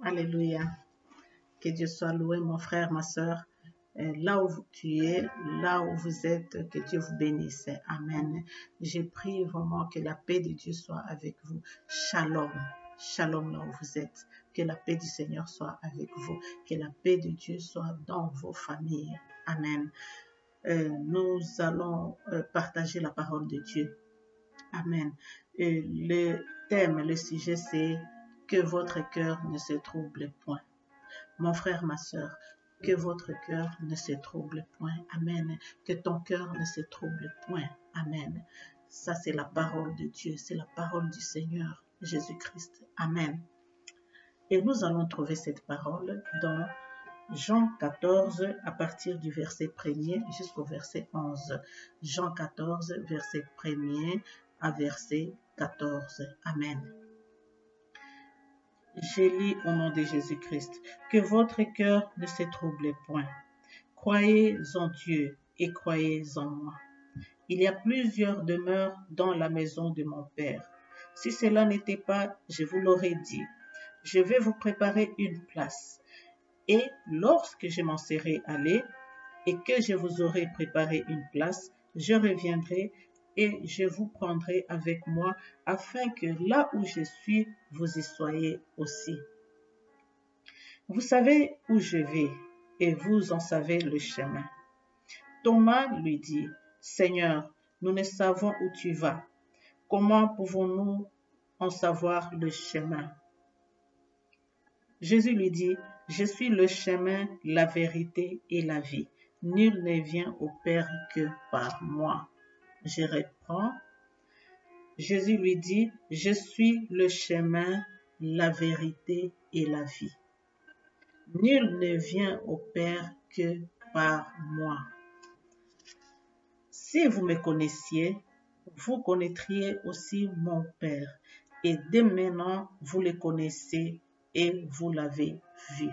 Alléluia. Que Dieu soit loué, mon frère, ma soeur. Là où tu es, là où vous êtes, que Dieu vous bénisse. Amen. Je prie vraiment que la paix de Dieu soit avec vous. Shalom. Shalom là où vous êtes. Que la paix du Seigneur soit avec vous. Que la paix de Dieu soit dans vos familles. Amen. Nous allons partager la parole de Dieu. Amen. Le thème, le sujet, c'est que votre cœur ne se trouble point. Mon frère, ma soeur, que votre cœur ne se trouble point. Amen. Que ton cœur ne se trouble point. Amen. Ça, c'est la parole de Dieu. C'est la parole du Seigneur Jésus-Christ. Amen. Et nous allons trouver cette parole dans Jean 14, à partir du verset 1er jusqu'au verset 11. Jean 14, verset 1er à verset 14. Amen. Je lis au nom de Jésus-Christ. Que votre cœur ne se trouble point. Croyez en Dieu et croyez en moi. Il y a plusieurs demeures dans la maison de mon Père. Si cela n'était pas, je vous l'aurais dit. Je vais vous préparer une place. Et lorsque je m'en serai allé et que je vous aurai préparé une place, je reviendrai et je vous prendrai avec moi afin que là où je suis, vous y soyez aussi. Vous savez où je vais et vous en savez le chemin. Thomas lui dit, Seigneur, nous ne savons où tu vas. Comment pouvons-nous en savoir le chemin? Jésus lui dit, je suis le chemin, la vérité et la vie. Nul ne vient au Père que par moi. Je reprends. Jésus lui dit, je suis le chemin, la vérité et la vie. Nul ne vient au Père que par moi. Si vous me connaissiez, vous connaîtriez aussi mon Père. Et dès maintenant, vous le connaissez et vous l'avez vu.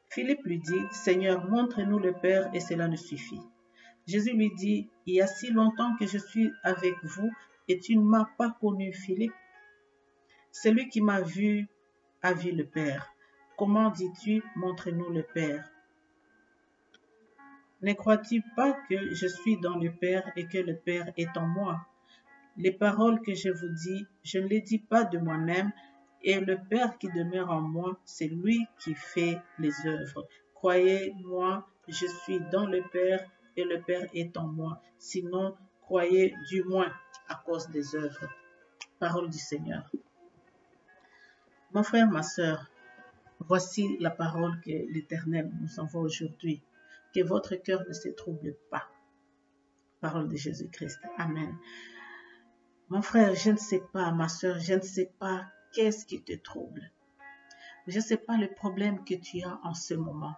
Philippe lui dit, Seigneur, montre-nous le Père et cela nous suffit. Jésus lui dit, il y a si longtemps que je suis avec vous et tu ne m'as pas connu, Philippe. Celui qui m'a vu a vu le Père. Comment dis-tu, montre-nous le Père? Ne crois-tu pas que je suis dans le Père et que le Père est en moi? Les paroles que je vous dis, je ne les dis pas de moi-même, et le Père qui demeure en moi, c'est lui qui fait les œuvres. Croyez-moi, je suis dans le Père et le Père est en moi. Sinon, croyez du moins à cause des œuvres. Parole du Seigneur. Mon frère, ma soeur, voici la parole que l'Éternel nous envoie aujourd'hui. Que votre cœur ne se trouble pas. Parole de Jésus-Christ. Amen. Mon frère, je ne sais pas, ma soeur, je ne sais pas qu'est-ce qui te trouble. Je ne sais pas le problème que tu as en ce moment.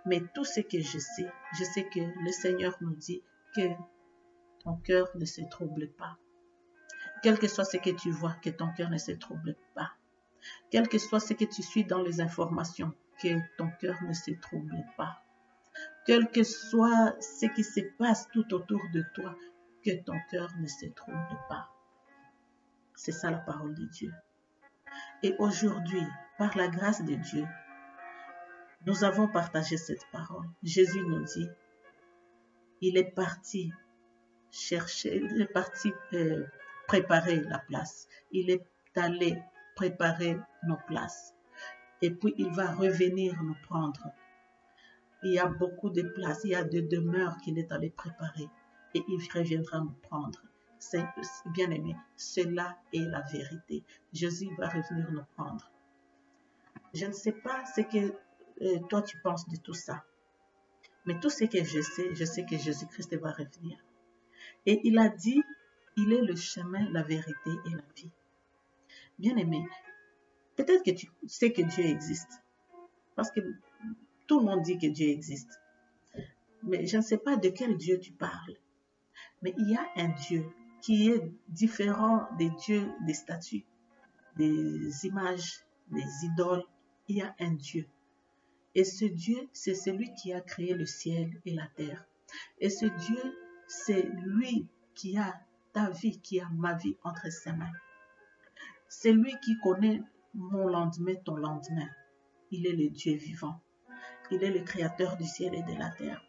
Mais tout ce que je sais que le Seigneur nous dit que ton cœur ne se trouble pas. Quel que soit ce que tu vois, que ton cœur ne se trouble pas. Quel que soit ce que tu suis dans les informations, que ton cœur ne se trouble pas. Quel que soit ce qui se passe tout autour de toi, que ton cœur ne se trouble pas. C'est ça la parole de Dieu. Et aujourd'hui, par la grâce de Dieu, nous avons partagé cette parole. Jésus nous dit, il est parti chercher, il est parti préparer la place. Il est allé préparer nos places. Et puis, il va revenir nous prendre. Il y a beaucoup de places, il y a des demeures qu'il est allé préparer. Et il reviendra nous prendre. C'est bien aimé, cela est la vérité. Jésus va revenir nous prendre. Je ne sais pas ce que toi tu penses de tout ça. Mais tout ce que je sais que Jésus-Christ va revenir. Et il a dit, il est le chemin, la vérité et la vie. Bien aimé, peut-être que tu sais que Dieu existe. Parce que tout le monde dit que Dieu existe. Mais je ne sais pas de quel Dieu tu parles. Mais il y a un Dieu qui est différent des dieux, des statues, des images, des idoles. Il y a un Dieu. Et ce Dieu, c'est celui qui a créé le ciel et la terre. Et ce Dieu, c'est lui qui a ta vie, qui a ma vie entre ses mains. C'est lui qui connaît mon lendemain, ton lendemain. Il est le Dieu vivant. Il est le créateur du ciel et de la terre.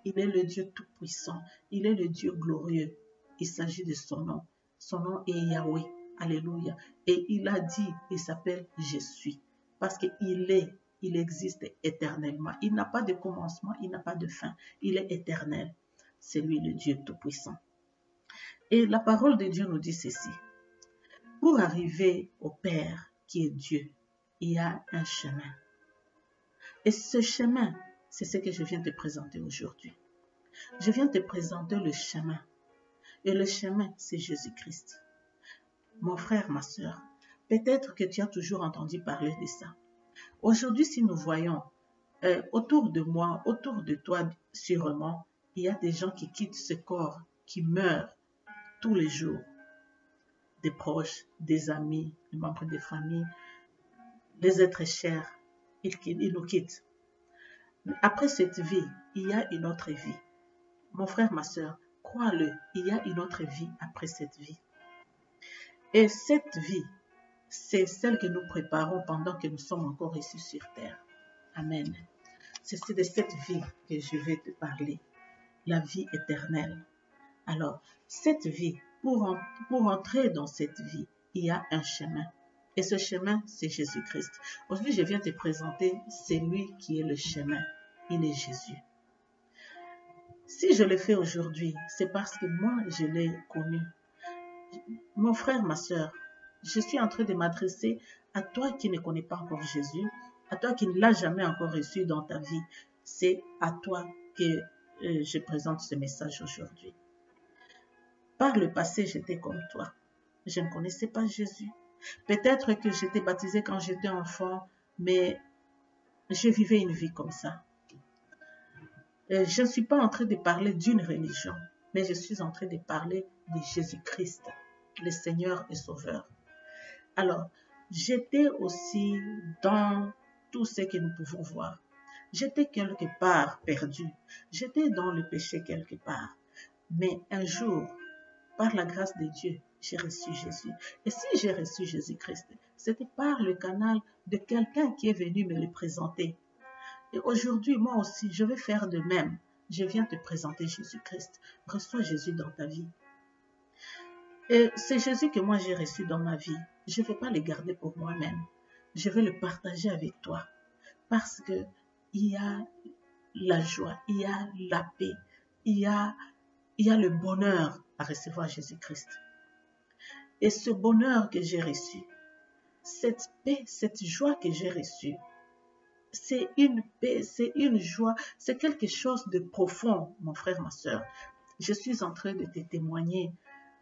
Il est le Dieu tout-puissant. Il est le Dieu glorieux. Il s'agit de son nom. Son nom est Yahweh. Alléluia. Et il a dit, il s'appelle Je suis. Parce il existe éternellement. Il n'a pas de commencement, il n'a pas de fin. Il est éternel. C'est lui le Dieu tout-puissant. Et la parole de Dieu nous dit ceci. Pour arriver au Père qui est Dieu, il y a un chemin. Et ce chemin, c'est ce que je viens te présenter aujourd'hui. Je viens te présenter le chemin. Et le chemin, c'est Jésus-Christ. Mon frère, ma soeur, peut-être que tu as toujours entendu parler de ça. Aujourd'hui, si nous voyons autour de moi, autour de toi, sûrement, il y a des gens qui quittent ce corps, qui meurent tous les jours. Des proches, des amis, des membres de famille, des êtres chers, ils nous quittent. Mais après cette vie, il y a une autre vie. Mon frère, ma soeur, crois-le, il y a une autre vie après cette vie. Et cette vie, c'est celle que nous préparons pendant que nous sommes encore ici sur terre. Amen. C'est de cette vie que je vais te parler, la vie éternelle. Alors, cette vie, pour entrer dans cette vie, il y a un chemin. Et ce chemin, c'est Jésus-Christ. Aujourd'hui, je viens te présenter celui qui est le chemin. Il est Jésus. Si je le fais aujourd'hui, c'est parce que moi, je l'ai connu. Mon frère, ma soeur, je suis en train de m'adresser à toi qui ne connais pas encore Jésus, à toi qui ne l'as jamais encore reçu dans ta vie. C'est à toi que je présente ce message aujourd'hui. Par le passé, j'étais comme toi. Je ne connaissais pas Jésus. Peut-être que j'étais baptisée quand j'étais enfant, mais je vivais une vie comme ça. Je ne suis pas en train de parler d'une religion, mais je suis en train de parler de Jésus-Christ, le Seigneur et Sauveur. Alors, j'étais aussi dans tout ce que nous pouvons voir. J'étais quelque part perdu. J'étais dans le péché quelque part. Mais un jour, par la grâce de Dieu, j'ai reçu Jésus. Et si j'ai reçu Jésus-Christ, c'était par le canal de quelqu'un qui est venu me le présenter. Et aujourd'hui, moi aussi, je vais faire de même. Je viens te présenter Jésus-Christ. Reçois Jésus dans ta vie. Et c'est Jésus que moi j'ai reçu dans ma vie. Je ne vais pas le garder pour moi-même. Je vais le partager avec toi. Parce que il y a la joie, il y a la paix, il y a le bonheur à recevoir Jésus-Christ. Et ce bonheur que j'ai reçu, cette paix, cette joie que j'ai reçue, c'est une paix, c'est une joie, c'est quelque chose de profond, mon frère, ma soeur. Je suis en train de te témoigner,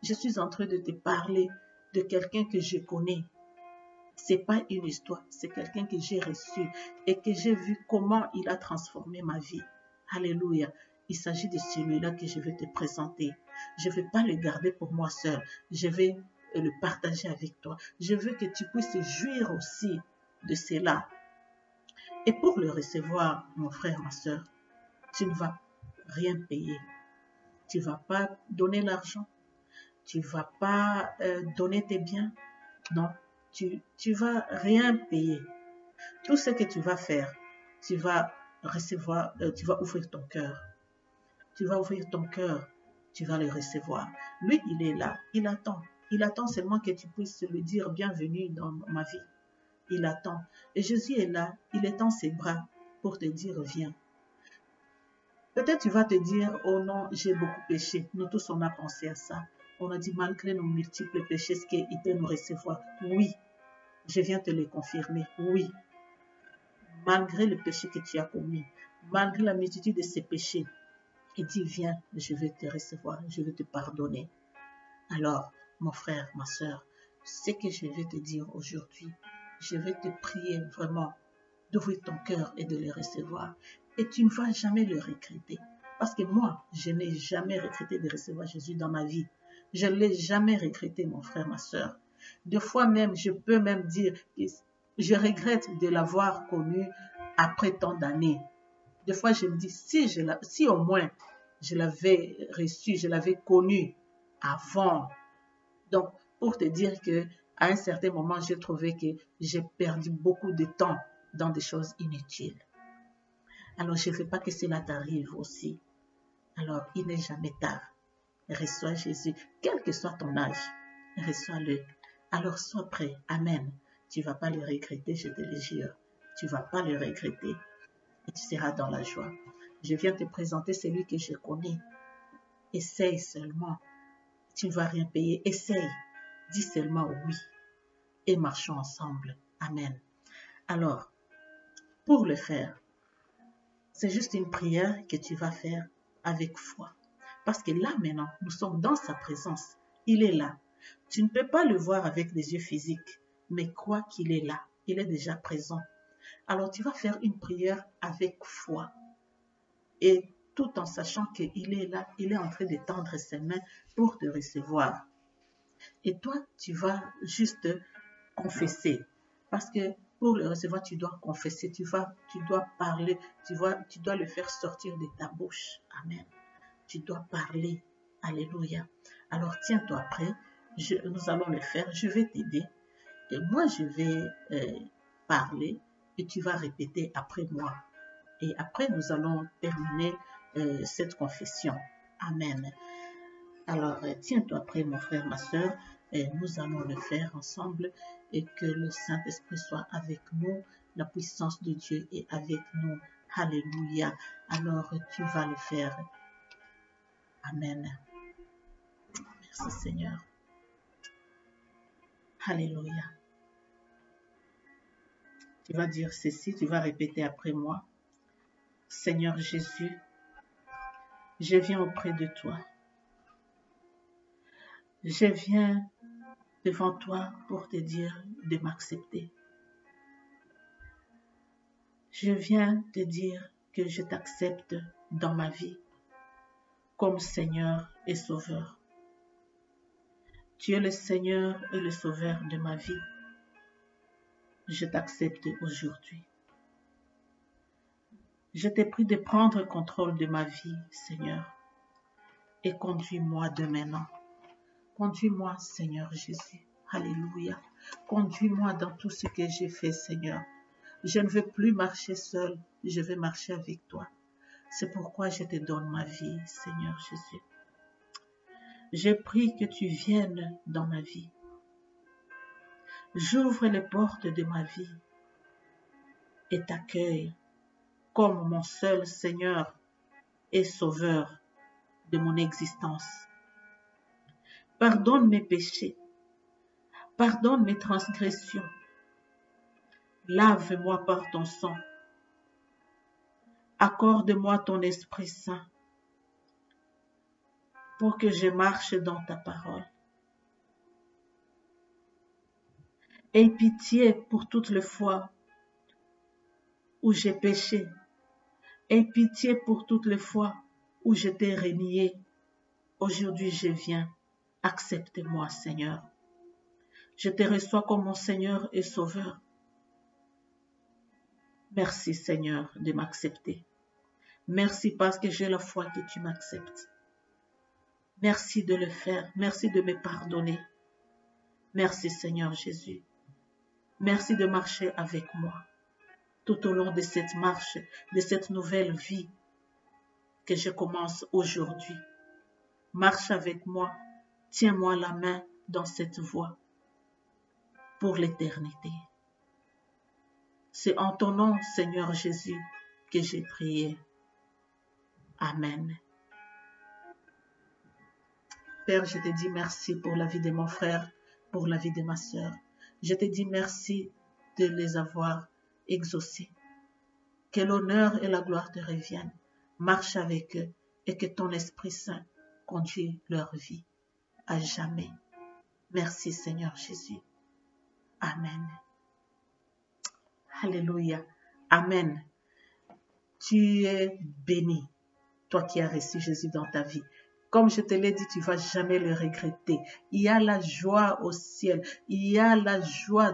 je suis en train de te parler de quelqu'un que je connais. C'est pas une histoire, c'est quelqu'un que j'ai reçu et que j'ai vu comment il a transformé ma vie. Alléluia. Il s'agit de celui-là que je vais te présenter. Je ne vais pas le garder pour moi seul. Je vais le partager avec toi. Je veux que tu puisses jouir aussi de cela. Et pour le recevoir, mon frère, ma soeur, tu ne vas rien payer. Tu ne vas pas donner l'argent. Tu ne vas pas donner tes biens. Non, tu vas rien payer. Tout ce que tu vas faire, tu vas recevoir, tu vas ouvrir ton cœur. Tu vas ouvrir ton cœur, tu vas le recevoir. Lui, il est là, il attend. Il attend seulement que tu puisses lui dire bienvenue dans ma vie. Il attend. Et Jésus est là, il étend ses bras pour te dire viens. Peut-être tu vas te dire oh non, j'ai beaucoup péché. Nous tous on a pensé à ça. On a dit malgré nos multiples péchés, est-ce qu'il peut nous recevoir? Oui, je viens te le confirmer. Oui. Malgré le péché que tu as commis, malgré la multitude de ces péchés, il dit, viens, je vais te recevoir, je vais te pardonner. Alors, mon frère, ma soeur, ce que je vais te dire aujourd'hui, je vais te prier vraiment d'ouvrir ton cœur et de le recevoir. Et tu ne vas jamais le regretter. Parce que moi, je n'ai jamais regretté de recevoir Jésus dans ma vie. Je ne l'ai jamais regretté, mon frère, ma soeur. Des fois même, je peux même dire que je regrette de l'avoir connu après tant d'années. Des fois, je me dis, si au moins je l'avais reçu, je l'avais connu avant. Donc, pour te dire que À un certain moment, j'ai trouvé que j'ai perdu beaucoup de temps dans des choses inutiles. Alors, je ne veux pas que cela t'arrive aussi. Alors, il n'est jamais tard. Reçois Jésus, quel que soit ton âge, reçois-le. Alors, sois prêt. Amen. Tu ne vas pas le regretter, je te le jure. Tu ne vas pas le regretter et tu seras dans la joie. Je viens te présenter celui que je connais. Essaye seulement. Tu ne vas rien payer. Essaye. Dis seulement oui. Et marchons ensemble. Amen. Alors, pour le faire, c'est juste une prière que tu vas faire avec foi. Parce que là maintenant, nous sommes dans sa présence. Il est là. Tu ne peux pas le voir avec des yeux physiques, mais crois qu'il est là. Il est déjà présent. Alors tu vas faire une prière avec foi. Et tout en sachant qu'il est là, il est en train d'étendre ses mains pour te recevoir. Et toi, tu vas juste confesser. Parce que pour le recevoir, tu dois confesser, tu dois parler, tu dois le faire sortir de ta bouche. Amen. Tu dois parler. Alléluia. Alors tiens-toi prêt. Nous allons le faire. Je vais t'aider. Et moi, je vais parler et tu vas répéter après moi. Et après, nous allons terminer cette confession. Amen. Alors, tiens-toi prêt, mon frère, ma soeur. Et nous allons le faire ensemble et que le Saint-Esprit soit avec nous. La puissance de Dieu est avec nous. Alléluia. Alors, tu vas le faire. Amen. Merci Seigneur. Alléluia. Tu vas dire ceci, tu vas répéter après moi. Seigneur Jésus, je viens auprès de toi. Je viens devant toi pour te dire de m'accepter. Je viens te dire que je t'accepte dans ma vie comme Seigneur et Sauveur. Tu es le Seigneur et le Sauveur de ma vie. Je t'accepte aujourd'hui. Je te prie de prendre contrôle de ma vie, Seigneur, et conduis-moi de maintenant. Conduis-moi, Seigneur Jésus. Alléluia. Conduis-moi dans tout ce que j'ai fait, Seigneur. Je ne veux plus marcher seul, je veux marcher avec toi. C'est pourquoi je te donne ma vie, Seigneur Jésus. Je prie que tu viennes dans ma vie. J'ouvre les portes de ma vie et t'accueille comme mon seul Seigneur et Sauveur de mon existence. Pardonne mes péchés, pardonne mes transgressions. Lave-moi par ton sang. Accorde-moi ton Esprit Saint pour que je marche dans ta parole. Aie pitié pour toutes les fois où j'ai péché. Aie pitié pour toutes les fois où je t'ai renié. Aujourd'hui, je viens. Accepte-moi, Seigneur. Je te reçois comme mon Seigneur et Sauveur. Merci, Seigneur, de m'accepter. Merci parce que j'ai la foi que tu m'acceptes. Merci de le faire. Merci de me pardonner. Merci, Seigneur Jésus. Merci de marcher avec moi tout au long de cette marche, de cette nouvelle vie que je commence aujourd'hui. Marche avec moi. Tiens-moi la main dans cette voie pour l'éternité. C'est en ton nom, Seigneur Jésus, que j'ai prié. Amen. Père, je te dis merci pour la vie de mon frère, pour la vie de ma sœur. Je te dis merci de les avoir exaucés. Que l'honneur et la gloire te reviennent. Marche avec eux et que ton Esprit Saint conduise leur vie à jamais. Merci Seigneur Jésus. Amen. Alléluia. Amen. Tu es béni, toi qui as reçu Jésus dans ta vie. Comme je te l'ai dit, tu ne vas jamais le regretter. Il y a la joie au ciel. Il y a la joie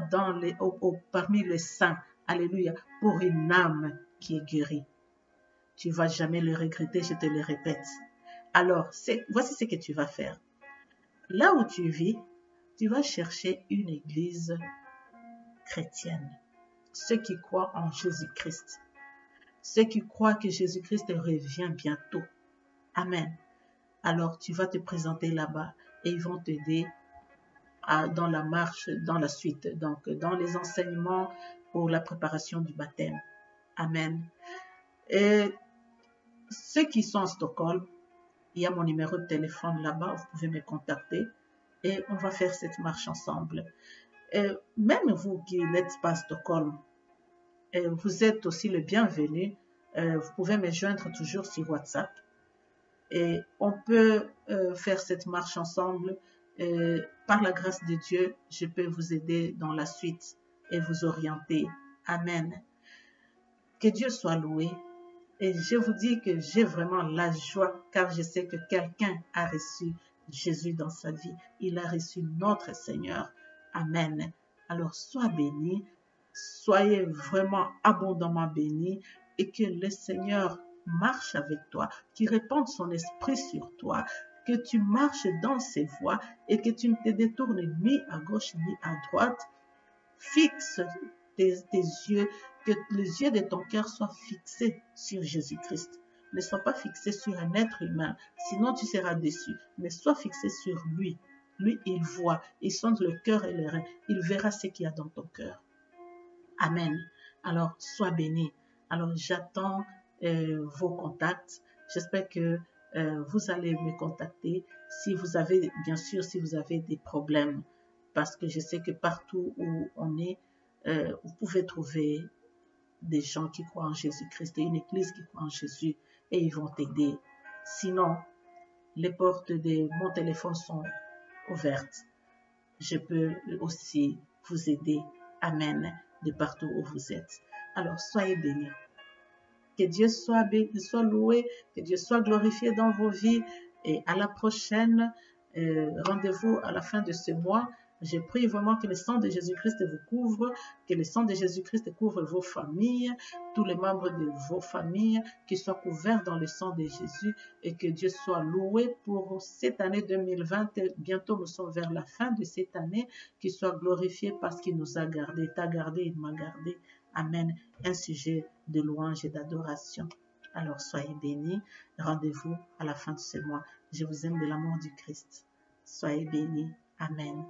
parmi les saints. Alléluia. Pour une âme qui est guérie. Tu ne vas jamais le regretter, je te le répète. Alors, voici ce que tu vas faire. Là où tu vis, tu vas chercher une église chrétienne. Ceux qui croient en Jésus-Christ. Ceux qui croient que Jésus-Christ revient bientôt. Amen. Alors, tu vas te présenter là-bas et ils vont t'aider dans la marche, dans la suite. Donc, dans les enseignements pour la préparation du baptême. Amen. Et ceux qui sont à Stockholm, il y a mon numéro de téléphone là-bas, vous pouvez me contacter et on va faire cette marche ensemble. Et même vous qui n'êtes pas à Stockholm, vous êtes aussi le bienvenu. Vous pouvez me joindre toujours sur WhatsApp et on peut faire cette marche ensemble. Par la grâce de Dieu, je peux vous aider dans la suite et vous orienter. Amen. Que Dieu soit loué. Et je vous dis que j'ai vraiment la joie car je sais que quelqu'un a reçu Jésus dans sa vie. Il a reçu notre Seigneur. Amen. Alors sois béni, soyez vraiment abondamment bénis et que le Seigneur marche avec toi, qu'il répande son esprit sur toi, que tu marches dans ses voies et que tu ne te détournes ni à gauche ni à droite. Fixe tes yeux, que les yeux de ton cœur soient fixés sur Jésus-Christ. Ne sois pas fixé sur un être humain, sinon tu seras déçu. Mais sois fixé sur lui. Lui, il voit, il sonde le cœur et les reins. Il verra ce qu'il y a dans ton cœur. Amen. Alors, sois béni. Alors, j'attends vos contacts. J'espère que vous allez me contacter si vous avez, bien sûr, si vous avez des problèmes. Parce que je sais que partout où on est, vous pouvez trouver des gens qui croient en Jésus-Christ et une église qui croit en Jésus et ils vont t'aider. Sinon, les portes de mon téléphone sont ouvertes. Je peux aussi vous aider. Amen. De partout où vous êtes. Alors, soyez bénis. Que Dieu soit béni, soit loué, que Dieu soit glorifié dans vos vies. Et à la prochaine, rendez-vous à la fin de ce mois. Je prie vraiment que le sang de Jésus-Christ vous couvre, que le sang de Jésus-Christ couvre vos familles, tous les membres de vos familles, qu'ils soient couverts dans le sang de Jésus et que Dieu soit loué pour cette année 2020. Bientôt, nous sommes vers la fin de cette année, qu'il soit glorifié parce qu'il nous a gardés, t'a gardé, il m'a gardé. Amen. Un sujet de louange et d'adoration. Alors, soyez bénis. Rendez-vous à la fin de ce mois. Je vous aime de l'amour du Christ. Soyez bénis. Amen.